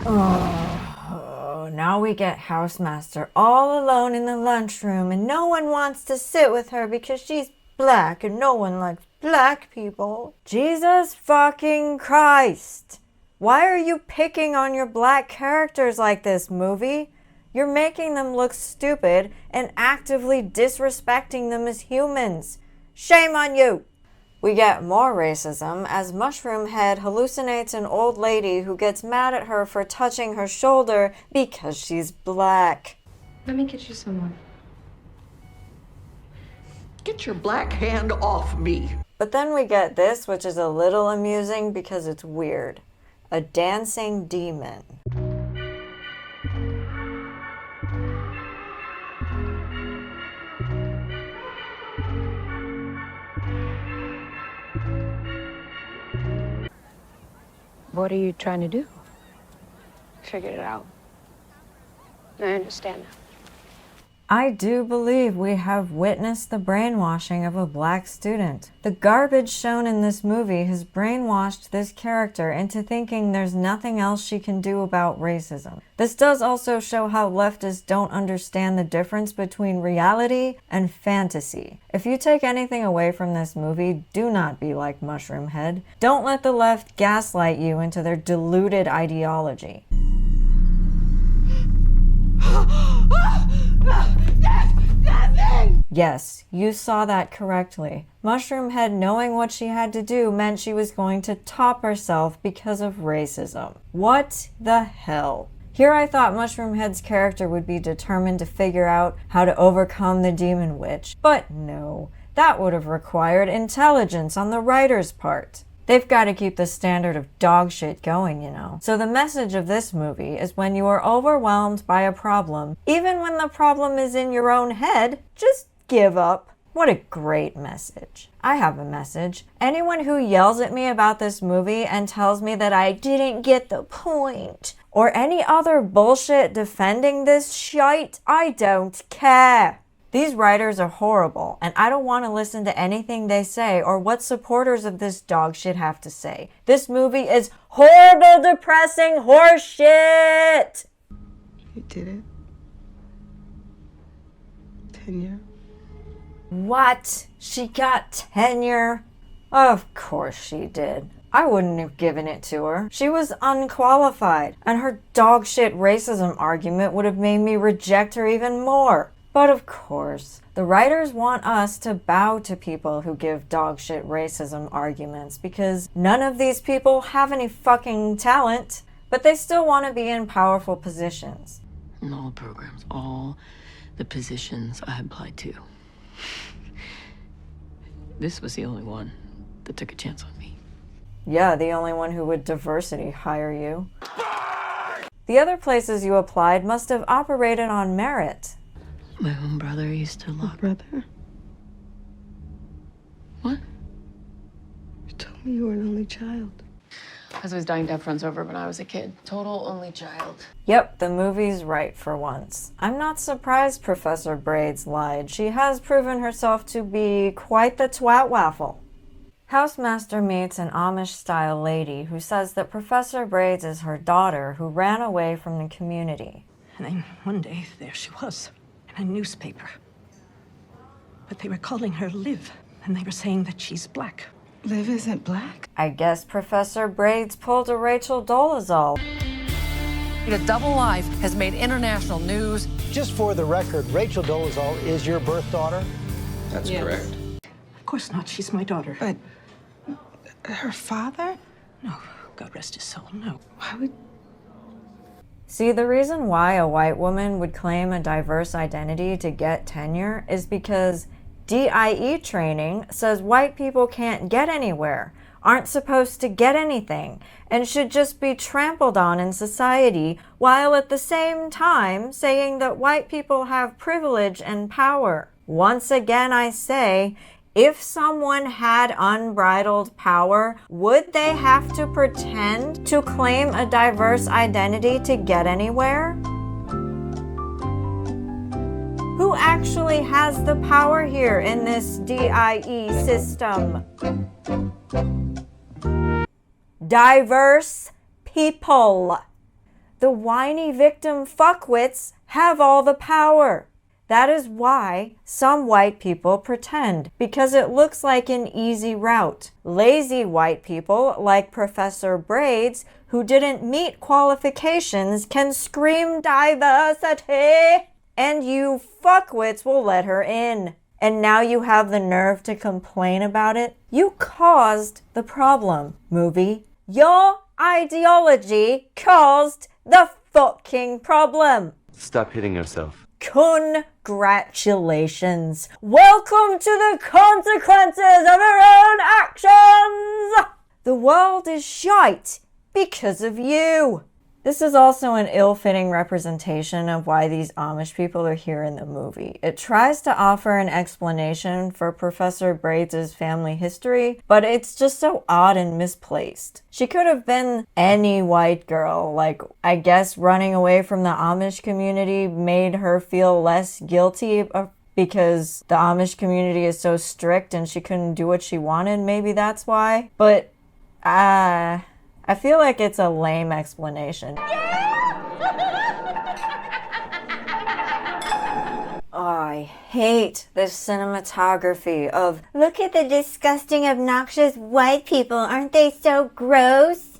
Oh, now we get Housemaster all alone in the lunchroom and no one wants to sit with her because she's black and no one likes black people. Jesus fucking Christ! Why are you picking on your black characters like this, movie? You're making them look stupid and actively disrespecting them as humans. Shame on you! We get more racism as Mushroom Head hallucinates an old lady who gets mad at her for touching her shoulder because she's black. Let me get you some more. Get your black hand off me. But then we get this, which is a little amusing because it's weird. A dancing demon. What are you trying to do? Figured it out. I understand now. I do believe we have witnessed the brainwashing of a black student. The garbage shown in this movie has brainwashed this character into thinking there's nothing else she can do about racism. This does also show how leftists don't understand the difference between reality and fantasy. If you take anything away from this movie, do not be like Mushroom Head. Don't let the left gaslight you into their deluded ideology. Yes, you saw that correctly. Mushroom Head knowing what she had to do meant she was going to top herself because of racism. What the hell? Here I thought Mushroom Head's character would be determined to figure out how to overcome the demon witch, but no, that would have required intelligence on the writer's part. They've got to keep the standard of dog shit going, you know. So the message of this movie is when you are overwhelmed by a problem, even when the problem is in your own head, just give up. What a great message. I have a message. Anyone who yells at me about this movie and tells me that I didn't get the point, or any other bullshit defending this shite, I don't care. These writers are horrible, and I don't want to listen to anything they say or what supporters of this dog shit have to say. This movie is horrible, depressing horseshit! You did it. Tenure. What? She got tenure? Of course she did. I wouldn't have given it to her. She was unqualified, and her dog shit racism argument would have made me reject her even more. But of course, the writers want us to bow to people who give dog shit racism arguments because none of these people have any fucking talent, but they still want to be in powerful positions. In all programs, all the positions I applied to. This was the only one that took a chance on me. Yeah, the only one who would diversity hire you. The other places you applied must have operated on merit. My own brother used to lock. Brother? What? You told me you were an only child. I was dying to have friends over when I was a kid. Total only child. Yep, the movie's right for once. I'm not surprised Professor Braids lied. She has proven herself to be quite the twat waffle. Housemaster meets an Amish-style lady who says that Professor Braids is her daughter who ran away from the community. And then one day, there she was, in a newspaper. But they were calling her Liv, and they were saying that she's black. Liv isn't black? I guess Professor Braids pulled a Rachel Dolezal. A double life has made international news. Just for the record, Rachel Dolezal is your birth daughter? That's correct. Of course not, she's my daughter. But her father? No, God rest his soul, no. Why would... See, the reason why a white woman would claim a diverse identity to get tenure is because DIE training says white people can't get anywhere, aren't supposed to get anything, and should just be trampled on in society, while at the same time saying that white people have privilege and power. Once again, I say, if someone had unbridled power, would they have to pretend to claim a diverse identity to get anywhere? Who actually has the power here in this DIE system? Diverse people. The whiny victim fuckwits have all the power. That is why some white people pretend, because it looks like an easy route. Lazy white people, like Professor Braids, who didn't meet qualifications, can scream diversity, and you fuckwits will let her in. And now you have the nerve to complain about it? You caused the problem, movie. Your ideology caused the fucking problem. Stop hitting yourself. Congratulations. Welcome to the consequences of your own actions. The world is shite because of you. This is also an ill-fitting representation of why these Amish people are here in the movie. It tries to offer an explanation for Professor Braids' family history, but it's just so odd and misplaced. She could have been any white girl. Like, I guess running away from the Amish community made her feel less guilty because the Amish community is so strict and she couldn't do what she wanted. Maybe that's why. But, I feel like it's a lame explanation. I hate the cinematography of, look at the disgusting, obnoxious white people, aren't they so gross?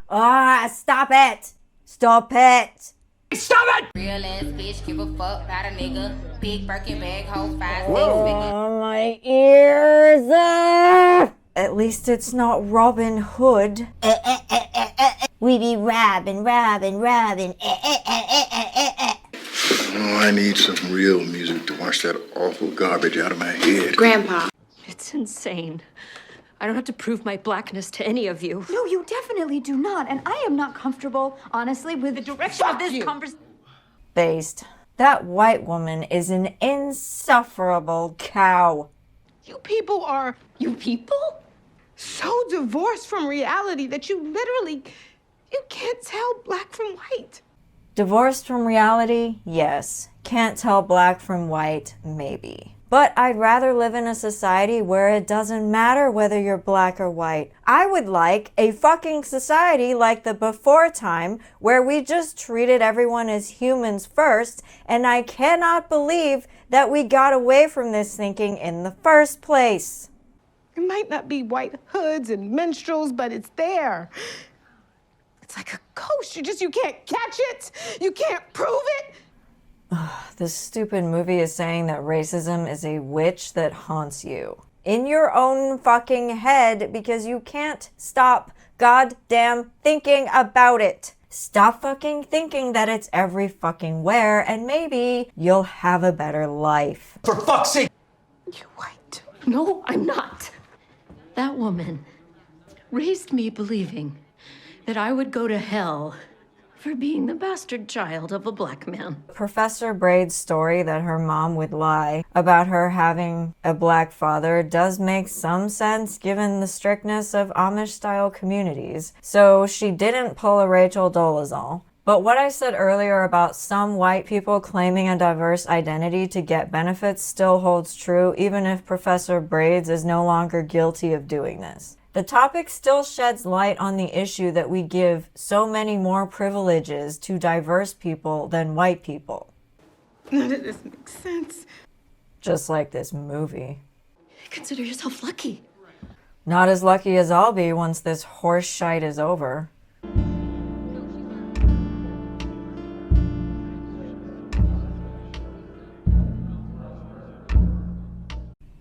Stop it! Stop it! Stop it! Real ass bitch, give a fuck about a nigga. Big Birkin bag, hold 5 6 Oh, my ears! At least it's not Robin Hood. We be robbing. Oh, I need some real music to wash that awful garbage out of my head. Grandpa. It's insane. I don't have to prove my blackness to any of you. No, you definitely do not. And I am not comfortable, honestly, with the direction of this conversation. Based. That white woman is an insufferable cow. You people are... You people? So divorced from reality that you can't tell black from white. Divorced from reality? Yes. Can't tell black from white? Maybe. But I'd rather live in a society where it doesn't matter whether you're black or white. I would like a fucking society like the before time where we just treated everyone as humans first, and I cannot believe that we got away from this thinking in the first place. It might not be white hoods and minstrels, but it's there. It's like a ghost. You can't catch it. You can't prove it. This stupid movie is saying that racism is a witch that haunts you in your own fucking head because you can't stop goddamn thinking about it. Stop fucking thinking that it's every fucking where, and maybe you'll have a better life. For fuck's sake! You're white. No, I'm not. That woman raised me believing that I would go to hell for being the bastard child of a black man. Professor Braid's story that her mom would lie about her having a black father does make some sense given the strictness of Amish-style communities, so she didn't pull a Rachel Dolezal. But what I said earlier about some white people claiming a diverse identity to get benefits still holds true, even if Professor Braids is no longer guilty of doing this. The topic still sheds light on the issue that we give so many more privileges to diverse people than white people. None of this makes sense. Just like this movie. Consider yourself lucky. Not as lucky as I'll be once this horse shite is over.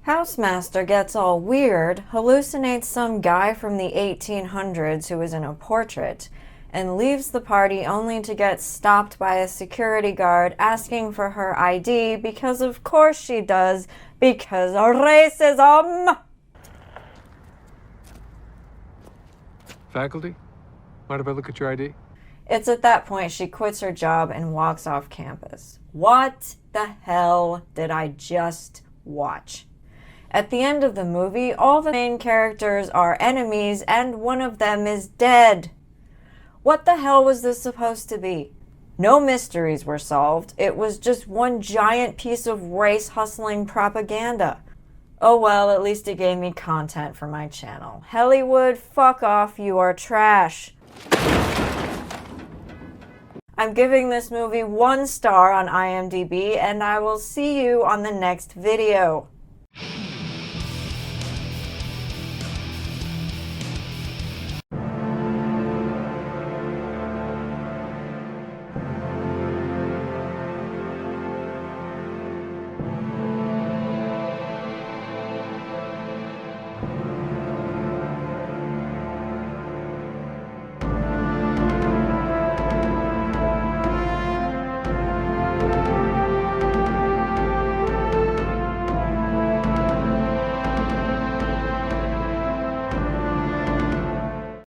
Housemaster gets all weird, hallucinates some guy from the 1800s who is in a portrait, and leaves the party only to get stopped by a security guard asking for her ID because of course she does, because of racism! Faculty? Mind if I look at your ID? It's at that point she quits her job and walks off campus. What the hell did I just watch? At the end of the movie, all the main characters are enemies and one of them is dead. What the hell was this supposed to be? No mysteries were solved. It was just one giant piece of race-hustling propaganda. Oh well, at least it gave me content for my channel. Hollywood, fuck off, you are trash. I'm giving this movie 1 star on IMDb, and I will see you on the next video.